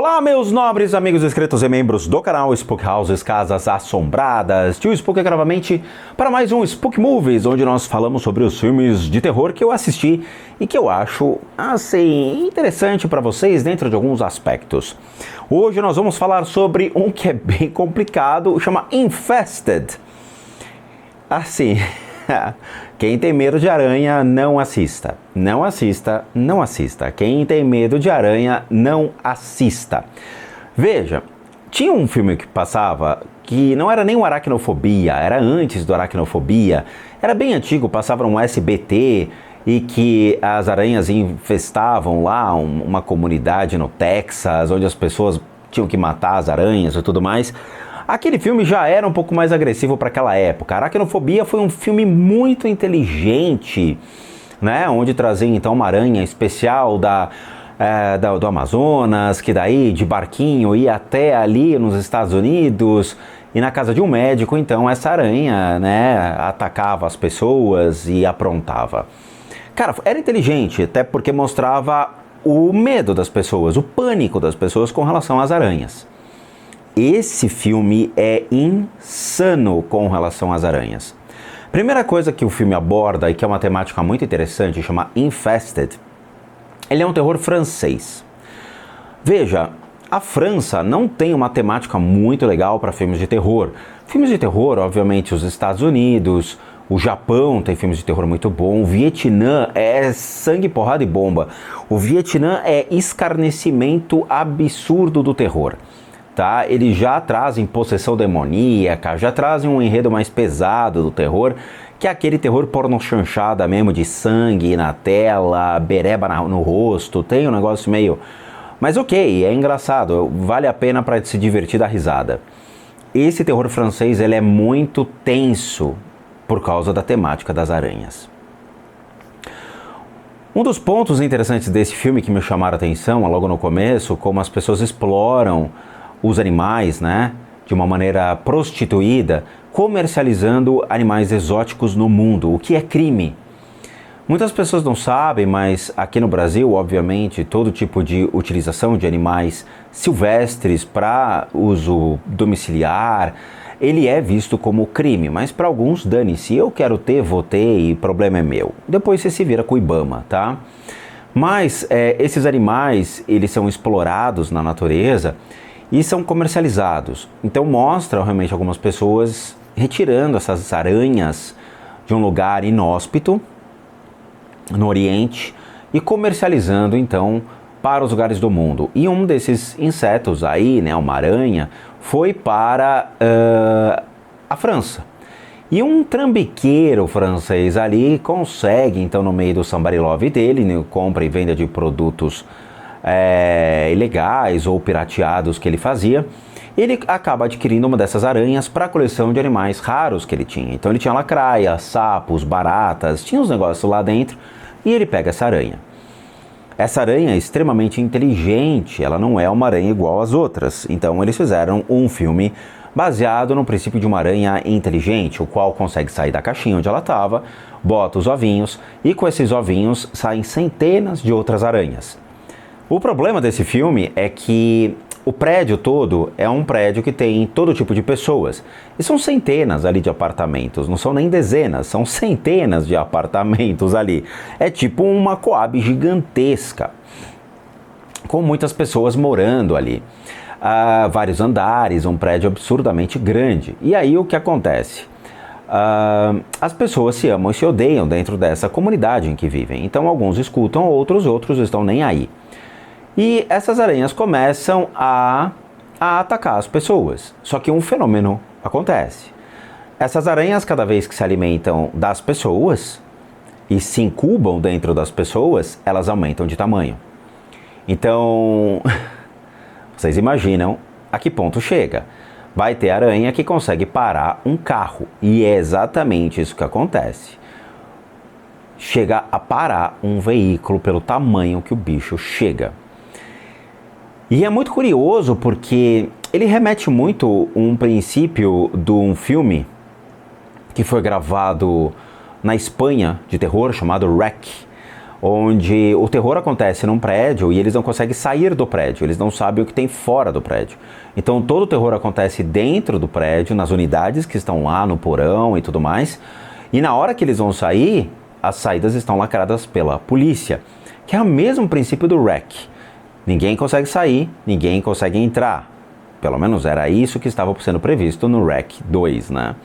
Olá, meus nobres amigos inscritos e membros do canal Spook Houses, Casas Assombradas. Tio Spook aqui novamente para mais um Spook Movies, onde nós falamos sobre os filmes de terror que eu assisti e que eu acho, assim, interessante para vocês dentro de alguns aspectos. Hoje nós vamos falar sobre um que é bem complicado, chama Infested. Assim... Quem tem medo de aranha, não assista. Não assista, não assista. Quem tem medo de aranha, não assista. Veja, tinha um filme que passava que não era nem o Aracnofobia, era antes do Aracnofobia. Era bem antigo, passava no SBT e que as aranhas infestavam lá uma comunidade no Texas, onde as pessoas tinham que matar as aranhas e tudo mais. Aquele filme já era um pouco mais agressivo para aquela época. Aracnofobia foi um filme muito inteligente, né? Onde trazia então uma aranha especial do Amazonas, que daí de barquinho ia até ali nos Estados Unidos e na casa de um médico, então essa aranha, né, atacava as pessoas e aprontava. Cara, era inteligente, até porque mostrava o medo das pessoas, o pânico das pessoas com relação às aranhas. Esse filme é insano com relação às aranhas. Primeira coisa que o filme aborda e que é uma temática muito interessante, chama Infested. Ele é um terror francês. Veja, a França não tem uma temática muito legal para filmes de terror. Filmes de terror, obviamente, os Estados Unidos, o Japão tem filmes de terror muito bom, o Vietnã é sangue, porrada e bomba. O Vietnã é escarnecimento absurdo do terror. Tá? Eles já trazem possessão demoníaca, já trazem um enredo mais pesado do terror, que é aquele terror pornochanchada mesmo, de sangue na tela, bereba no rosto, tem um negócio meio... Mas ok, é engraçado, vale a pena para se divertir da risada. Esse terror francês, ele é muito tenso por causa da temática das aranhas. Um dos pontos interessantes desse filme que me chamaram a atenção, logo no começo, como as pessoas exploram os animais, né, de uma maneira prostituída, comercializando animais exóticos no mundo, o que é crime. Muitas pessoas não sabem, mas aqui no Brasil, obviamente, todo tipo de utilização de animais silvestres para uso domiciliar, ele é visto como crime, mas para alguns, dane-se, eu quero ter, vou ter e problema é meu. Depois você se vira com o IBAMA, tá? Mas esses animais, eles são explorados na natureza e são comercializados. Então mostra realmente algumas pessoas retirando essas aranhas de um lugar inóspito no Oriente e comercializando então para os lugares do mundo. E um desses insetos aí, né, uma aranha, foi para a França. E um trambiqueiro francês ali consegue, então, no meio do somebody love dele, né, compra e venda de produtos ilegais ou pirateados que ele fazia, ele acaba adquirindo uma dessas aranhas para a coleção de animais raros que ele tinha. Então ele tinha lacraia, sapos, baratas, tinha uns negócios lá dentro e ele pega essa aranha. Essa aranha é extremamente inteligente, ela não é uma aranha igual às outras. Então eles fizeram um filme baseado no princípio de uma aranha inteligente, o qual consegue sair da caixinha onde ela estava, bota os ovinhos e com esses ovinhos saem centenas de outras aranhas. O problema desse filme é que o prédio todo é um prédio que tem todo tipo de pessoas. E são centenas ali de apartamentos, não são nem dezenas, são centenas de apartamentos ali. É tipo uma Coab gigantesca, com muitas pessoas morando ali. Vários andares, um prédio absurdamente grande. E aí o que acontece? As pessoas se amam e se odeiam dentro dessa comunidade em que vivem. Então alguns escutam, outros estão nem aí. E essas aranhas começam a atacar as pessoas. Só que um fenômeno acontece. Essas aranhas, cada vez que se alimentam das pessoas e se incubam dentro das pessoas, elas aumentam de tamanho. Então, vocês imaginam a que ponto chega. Vai ter aranha que consegue parar um carro. E é exatamente isso que acontece. Chega a parar um veículo pelo tamanho que o bicho chega. E é muito curioso porque ele remete muito um princípio de um filme que foi gravado na Espanha de terror chamado REC. onde o terror acontece num prédio e eles não conseguem sair do prédio, eles não sabem o que tem fora do prédio. Então todo o terror acontece dentro do prédio, nas unidades que estão lá no porão e tudo mais, e na hora que eles vão sair, as saídas estão lacradas pela polícia, que é o mesmo princípio do REC. Ninguém consegue sair, ninguém consegue entrar. Pelo menos era isso que estava sendo previsto no REC 2, né?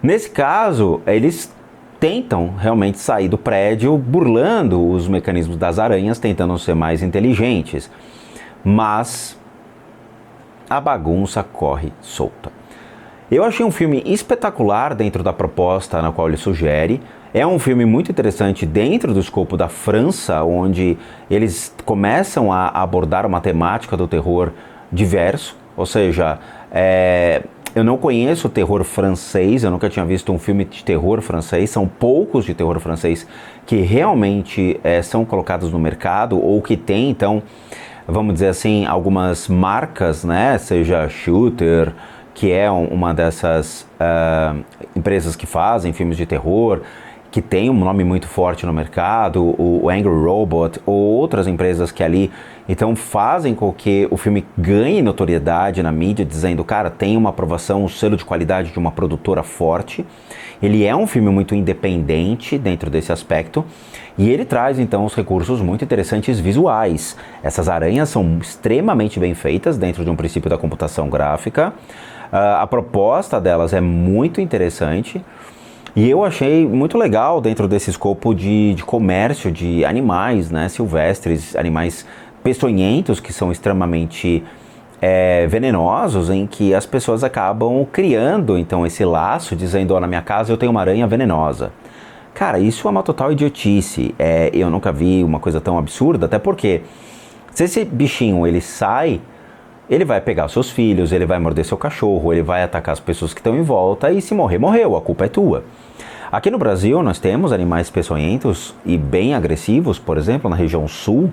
Nesse caso, eles tentam realmente sair do prédio burlando os mecanismos das aranhas, tentando ser mais inteligentes. Mas a bagunça corre solta. Eu achei um filme espetacular dentro da proposta na qual ele sugere. É um filme muito interessante dentro do escopo da França, onde eles começam a abordar uma temática do terror diverso. Ou seja, eu não conheço o terror francês, eu nunca tinha visto um filme de terror francês. São poucos de terror francês que realmente são colocados no mercado ou que tem, então, vamos dizer assim, algumas marcas, né? Seja Shooter, que é uma dessas empresas que fazem filmes de terror, que tem um nome muito forte no mercado, o Angry Robot, ou outras empresas que ali, então, fazem com que o filme ganhe notoriedade na mídia, dizendo, cara, tem uma aprovação, um selo de qualidade de uma produtora forte. Ele é um filme muito independente dentro desse aspecto, e ele traz, então, os recursos muito interessantes visuais. Essas aranhas são extremamente bem feitas dentro de um princípio da computação gráfica. A proposta delas é muito interessante. E eu achei muito legal dentro desse escopo de comércio de animais, né, silvestres, animais peçonhentos que são extremamente venenosos, em que as pessoas acabam criando então esse laço, dizendo, na minha casa eu tenho uma aranha venenosa. Cara, isso é uma total idiotice. Eu nunca vi uma coisa tão absurda, até porque se esse bichinho ele sai, ele vai pegar seus filhos, ele vai morder seu cachorro, ele vai atacar as pessoas que estão em volta e se morrer, morreu, a culpa é tua. Aqui no Brasil nós temos animais peçonhentos e bem agressivos, por exemplo, na região sul,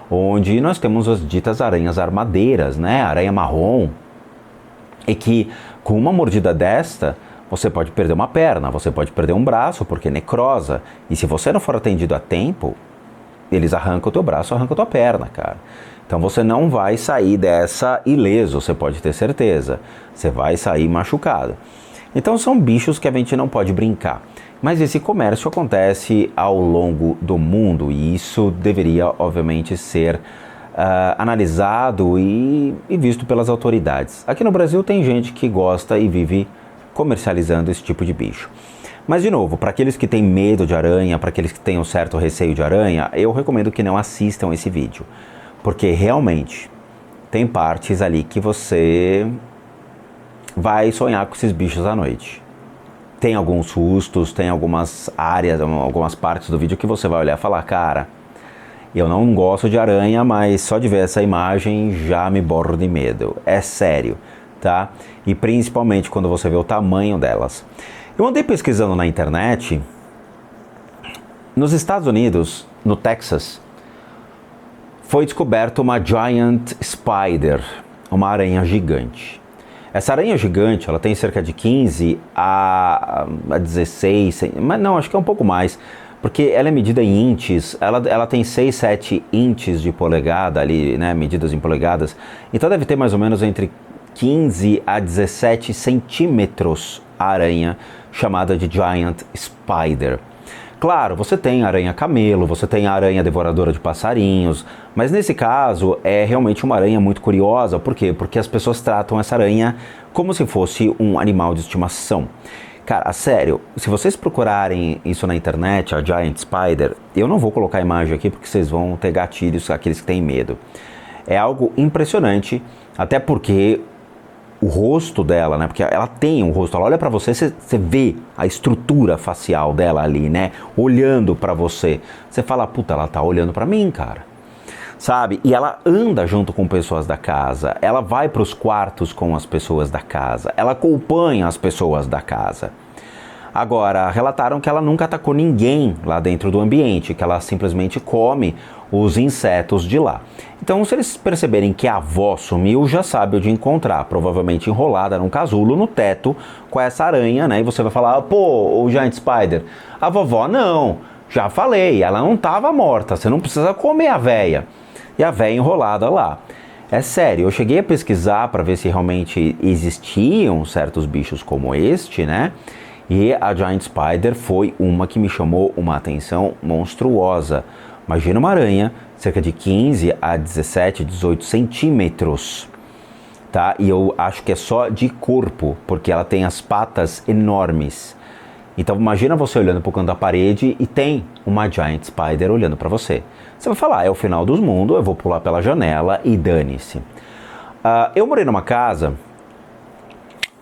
onde nós temos as ditas aranhas armadeiras, né? Aranha marrom, e que com uma mordida desta, você pode perder uma perna, você pode perder um braço, porque necrosa. E se você não for atendido a tempo, eles arrancam o teu braço, arrancam a tua perna, cara. Então você não vai sair dessa ileso, você pode ter certeza. Você vai sair machucado. Então são bichos que a gente não pode brincar. Mas esse comércio acontece ao longo do mundo e isso deveria, obviamente, ser analisado e visto pelas autoridades. Aqui no Brasil tem gente que gosta e vive comercializando esse tipo de bicho. Mas, de novo, para aqueles que têm medo de aranha, para aqueles que têm um certo receio de aranha, eu recomendo que não assistam esse vídeo. Porque realmente tem partes ali que você vai sonhar com esses bichos à noite. Tem alguns sustos, tem algumas áreas, algumas partes do vídeo que você vai olhar e falar, cara, eu não gosto de aranha, mas só de ver essa imagem já me borro de medo. É sério, tá? E principalmente quando você vê o tamanho delas. Eu andei pesquisando na internet, nos Estados Unidos, no Texas, foi descoberta uma Giant Spider, uma aranha gigante. Essa aranha gigante, ela tem cerca de 15 a 16, mas não, acho que é um pouco mais, porque ela é medida em inches, ela tem 6, 7 inches de polegada ali, né, medidas em polegadas, então deve ter mais ou menos entre 15 a 17 centímetros a aranha, chamada de Giant Spider. Claro, você tem aranha camelo, você tem a aranha devoradora de passarinhos, mas nesse caso é realmente uma aranha muito curiosa. Por quê? Porque as pessoas tratam essa aranha como se fosse um animal de estimação. Cara, sério, se vocês procurarem isso na internet, a Giant Spider, eu não vou colocar a imagem aqui porque vocês vão ter gatilhos, aqueles que têm medo. É algo impressionante, até porque o rosto dela, né? Porque ela tem um rosto, ela olha pra você, você vê a estrutura facial dela ali, né? Olhando pra você. Você fala, puta, ela tá olhando pra mim, cara. Sabe? E ela anda junto com pessoas da casa, ela vai pros quartos com as pessoas da casa, ela acompanha as pessoas da casa. Agora, relataram que ela nunca atacou ninguém lá dentro do ambiente, que ela simplesmente come os insetos de lá. Então, se eles perceberem que a avó sumiu, já sabe onde encontrar, provavelmente enrolada num casulo no teto com essa aranha, né? E você vai falar, pô, o Giant Spider, a vovó não, Já falei, ela não estava morta, você não precisa comer a véia. E a véia enrolada lá. É sério, eu cheguei a pesquisar para ver se realmente existiam certos bichos como este, né? E a Giant Spider foi uma que me chamou uma atenção monstruosa. Imagina uma aranha, cerca de 15 a 17, 18 centímetros. Tá? E eu acho que é só de corpo, porque ela tem as patas enormes. Então imagina você olhando para o canto da parede e tem uma Giant Spider olhando para você. Você vai falar, é o final dos mundos, eu vou pular pela janela e dane-se. Eu morei numa casa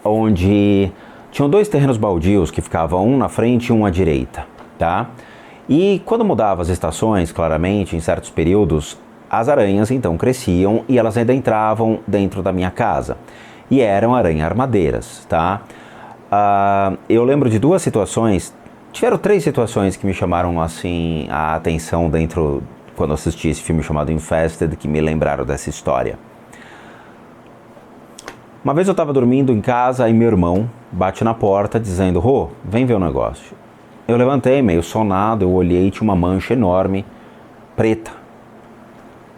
onde tinham 2 terrenos baldios que ficavam um na frente e um à direita, tá? E quando mudava as estações, claramente, em certos períodos, as aranhas então cresciam e elas ainda entravam dentro da minha casa. E eram aranha-armadeiras, tá? Eu lembro de 2 situações, tiveram 3 situações que me chamaram assim a atenção quando eu assisti esse filme chamado Infested, que me lembraram dessa história. Uma vez eu estava dormindo em casa e meu irmão bate na porta dizendo: Rô, vem ver o negócio. Eu levantei meio sonado, eu olhei e tinha uma mancha enorme, preta,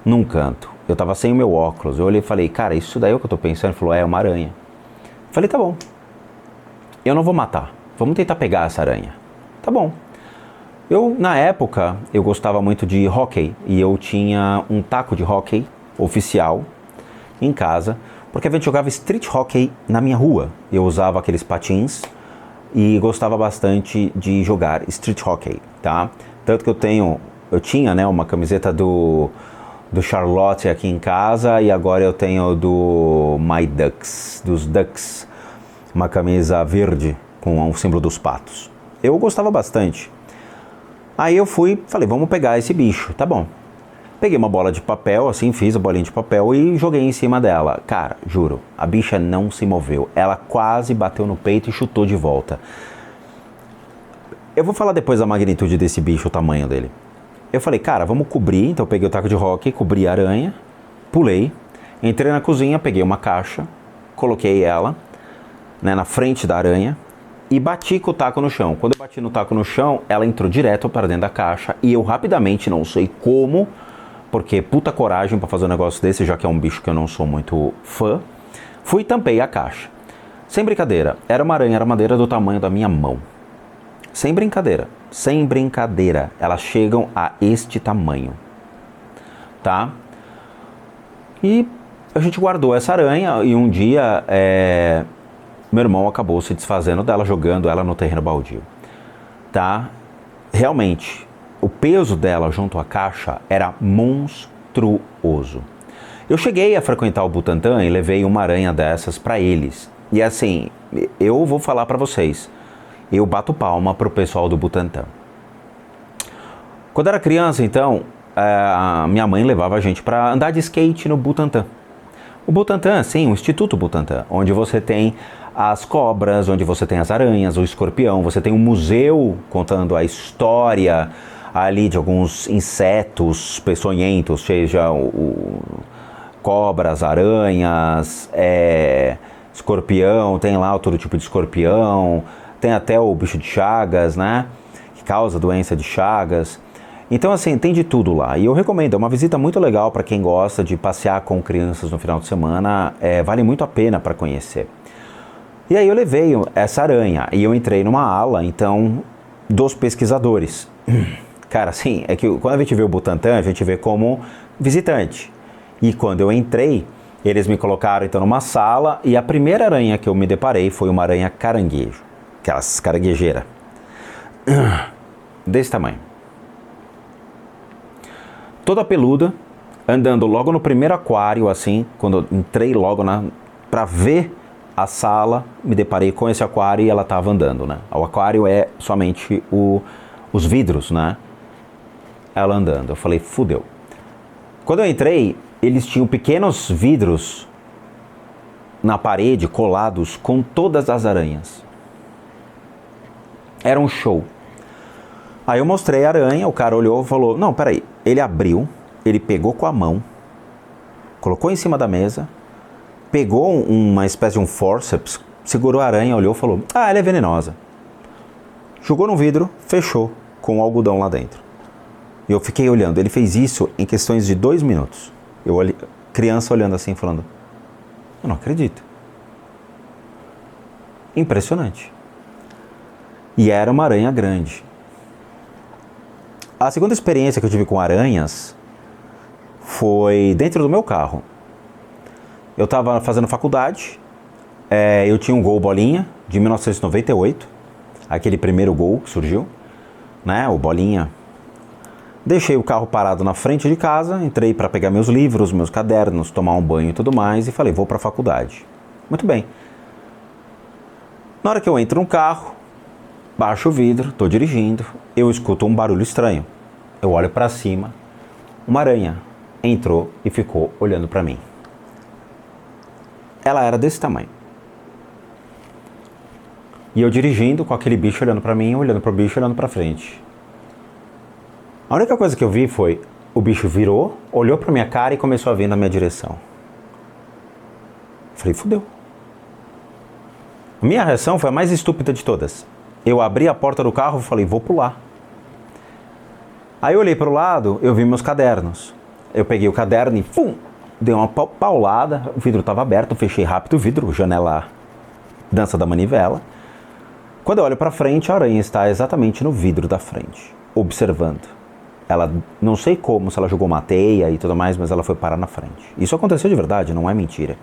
num canto. Eu estava sem o meu óculos, eu olhei e falei: cara, isso daí é o que eu tô pensando? Ele falou: é uma aranha. Eu falei: tá bom. Eu não vou matar, vamos tentar pegar essa aranha. Tá bom. Na época, eu gostava muito de hóquei e eu tinha um taco de hóquei oficial em casa, porque a gente jogava street hockey na minha rua. Eu usava aqueles patins e gostava bastante de jogar street hockey, tá? Tanto que eu tinha, né, uma camiseta do Charlotte aqui em casa e agora eu tenho do My Ducks, dos Ducks. Uma camisa verde com o símbolo dos patos. Eu gostava bastante. Aí eu falei, vamos pegar esse bicho, tá bom. Peguei uma bola de papel, assim, fiz a bolinha de papel e joguei em cima dela. Cara, juro, a bicha não se moveu. Ela quase bateu no peito e chutou de volta. Eu vou falar depois a magnitude desse bicho, o tamanho dele. Eu falei, cara, vamos cobrir. Então eu peguei o taco de hóquei, cobri a aranha, pulei, entrei na cozinha, peguei uma caixa, coloquei ela, né, na frente da aranha e bati com o taco no chão. Quando eu bati no taco no chão, ela entrou direto para dentro da caixa e eu rapidamente, não sei como, porque puta coragem para fazer um negócio desse, já que é um bicho que eu não sou muito fã, fui e tampei a caixa. Sem brincadeira, era uma aranha-armadeira do tamanho da minha mão. Sem brincadeira, elas chegam a este tamanho, tá? E a gente guardou essa aranha e um dia meu irmão acabou se desfazendo dela, jogando ela no terreno baldio, tá? Realmente, o peso dela junto à caixa era monstruoso. Eu cheguei a frequentar o Butantã e levei uma aranha dessas para eles. E assim, eu vou falar para vocês, eu bato palma pro pessoal do Butantã. Quando era criança, então, a minha mãe levava a gente para andar de skate no Butantã. O Butantã, sim, o Instituto Butantã, onde você tem as cobras, onde você tem as aranhas, o escorpião, você tem um museu contando a história ali de alguns insetos peçonhentos, seja cobras, aranhas, escorpião, tem lá todo tipo de escorpião, tem até o bicho de Chagas, né, que causa doença de Chagas. Então, assim, tem de tudo lá. E eu recomendo, é uma visita muito legal para quem gosta de passear com crianças no final de semana, vale muito a pena para conhecer. E aí eu levei essa aranha e eu entrei numa ala, então, dos pesquisadores. Cara, assim, é que quando a gente vê o Butantã, a gente vê como visitante. E quando eu entrei, eles me colocaram então numa sala e a primeira aranha que eu me deparei foi uma aranha caranguejo. Aquelas caranguejeiras. Desse tamanho. Toda peluda, andando logo no primeiro aquário, assim, quando eu entrei logo pra ver a sala, me deparei com esse aquário e ela estava andando, né? O aquário é somente os vidros, né? Ela andando. Eu falei, fudeu. Quando eu entrei, eles tinham pequenos vidros na parede colados com todas as aranhas. Era um show. Aí eu mostrei a aranha, o cara olhou e falou, não, peraí. Ele abriu, ele pegou com a mão, colocou em cima da mesa, pegou uma espécie de um forceps, segurou a aranha, olhou e falou, ela é venenosa. Jogou no vidro, fechou, com algodão lá dentro. E eu fiquei olhando. Ele fez isso em questões de 2 minutos. Eu olhei, criança olhando assim, falando, eu não acredito. Impressionante. E era uma aranha grande. A segunda experiência que eu tive com aranhas foi dentro do meu carro. Eu estava fazendo faculdade, eu tinha um Gol Bolinha de 1998, aquele primeiro Gol que surgiu, né, o Bolinha. Deixei o carro parado na frente de casa, entrei para pegar meus livros, meus cadernos, tomar um banho e tudo mais, e falei, vou para a faculdade. Muito bem. Na hora que eu entro no carro, baixo o vidro, estou dirigindo, eu escuto um barulho estranho. Eu olho para cima, uma aranha entrou e ficou olhando para mim. Ela era desse tamanho. E eu dirigindo com aquele bicho olhando para mim, olhando para o bicho, olhando para frente. A única coisa que eu vi foi, o bicho virou, olhou para minha cara e começou a vir na minha direção. Falei, fudeu. A minha reação foi a mais estúpida de todas. Eu abri a porta do carro e falei, vou pular. Aí eu olhei para o lado, eu vi meus cadernos. Eu peguei o caderno e pum, dei uma paulada, o vidro estava aberto, eu fechei rápido o vidro, janela, dança da manivela. Quando eu olho para frente, a aranha está exatamente no vidro da frente, observando. Ela, não sei como, se ela jogou uma teia e tudo mais, mas ela foi parar na frente. Isso aconteceu de verdade, não é mentira.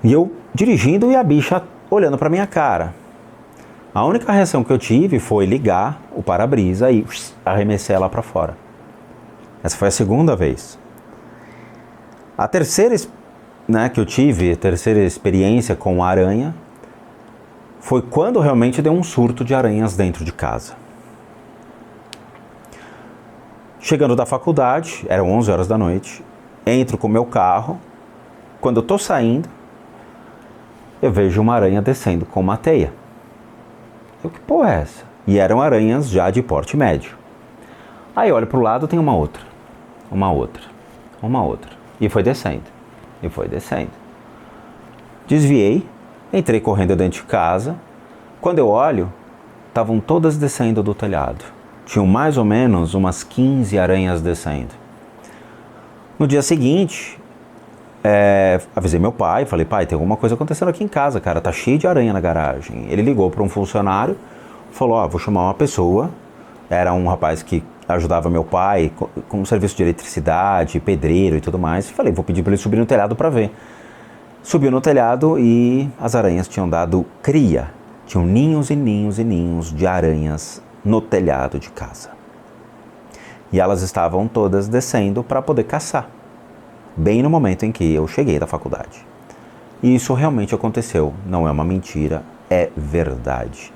E eu dirigindo e a bicha olhando para minha cara. A única reação que eu tive foi ligar o para-brisa e arremessar ela para fora. Essa foi a segunda vez. A terceira, né, que eu tive, a terceira experiência com a aranha, foi quando realmente deu um surto de aranhas dentro de casa. Chegando da faculdade, eram 11 horas da noite, entro com o meu carro, quando eu tô saindo, eu vejo uma aranha descendo com uma teia. Eu, que porra é essa? E eram aranhas já de porte médio. Aí olho pro lado, tem uma outra. E foi descendo. Desviei, entrei correndo dentro de casa. Quando eu olho, estavam todas descendo do telhado. Tinham mais ou menos umas 15 aranhas descendo. No dia seguinte, avisei meu pai, falei, pai, tem alguma coisa acontecendo aqui em casa, cara, tá cheio de aranha na garagem. Ele ligou para um funcionário, falou, vou chamar uma pessoa. Era um rapaz que ajudava meu pai com um serviço de eletricidade, pedreiro e tudo mais. Falei, vou pedir para ele subir no telhado para ver. Subiu no telhado e as aranhas tinham dado cria. Tinham ninhos e ninhos e ninhos de aranhas no telhado de casa. E elas estavam todas descendo para poder caçar. Bem no momento em que eu cheguei da faculdade. E isso realmente aconteceu. Não é uma mentira, é verdade.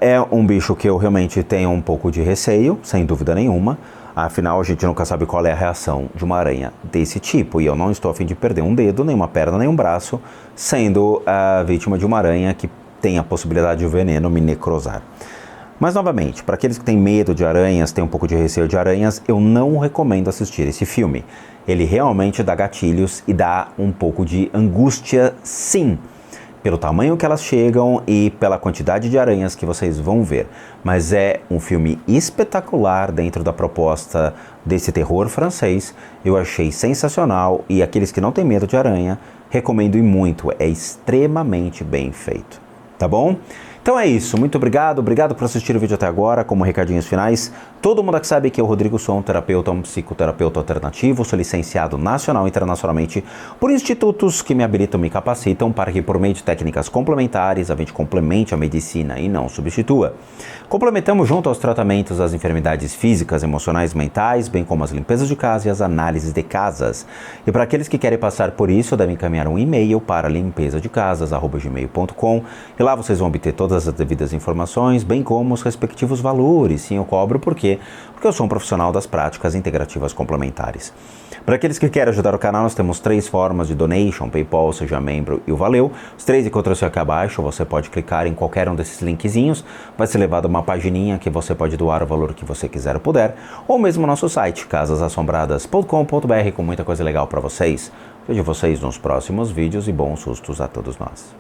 É um bicho que eu realmente tenho um pouco de receio, sem dúvida nenhuma. Afinal, a gente nunca sabe qual é a reação de uma aranha desse tipo. E eu não estou a fim de perder um dedo, nem uma perna, nem um braço, sendo vítima de uma aranha que tem a possibilidade de o veneno me necrosar. Mas, novamente, para aqueles que têm medo de aranhas, têm um pouco de receio de aranhas, eu não recomendo assistir esse filme. Ele realmente dá gatilhos e dá um pouco de angústia, sim, pelo tamanho que elas chegam e pela quantidade de aranhas que vocês vão ver. Mas é um filme espetacular dentro da proposta desse terror francês. Eu achei sensacional e aqueles que não têm medo de aranha, recomendo e muito. É extremamente bem feito. Tá bom? Então é isso, muito obrigado por assistir o vídeo até agora. Como recadinhos finais, todo mundo aqui sabe que eu, Rodrigo, sou um terapeuta, um psicoterapeuta alternativo, sou licenciado nacional e internacionalmente por institutos que me habilitam e me capacitam para que, por meio de técnicas complementares, a gente complemente a medicina e não substitua. Complementamos junto aos tratamentos as enfermidades físicas, emocionais, mentais, bem como as limpezas de casa e as análises de casas. E para aqueles que querem passar por isso, devem encaminhar um e-mail para limpezadecasas@gmail.com e lá vocês vão obter todas as devidas informações, bem como os respectivos valores. Sim, eu cobro porque eu sou um profissional das práticas integrativas complementares. Para aqueles que querem ajudar o canal, nós temos 3 formas de donation: PayPal, Seja Membro e o Valeu. Os 3 encontram-se aqui abaixo, você pode clicar em qualquer um desses linkzinhos, vai ser levado a uma pagininha que você pode doar o valor que você quiser ou puder, ou mesmo o nosso site, casasassombradas.com.br, com muita coisa legal para vocês. Vejo vocês nos próximos vídeos e bons sustos a todos nós.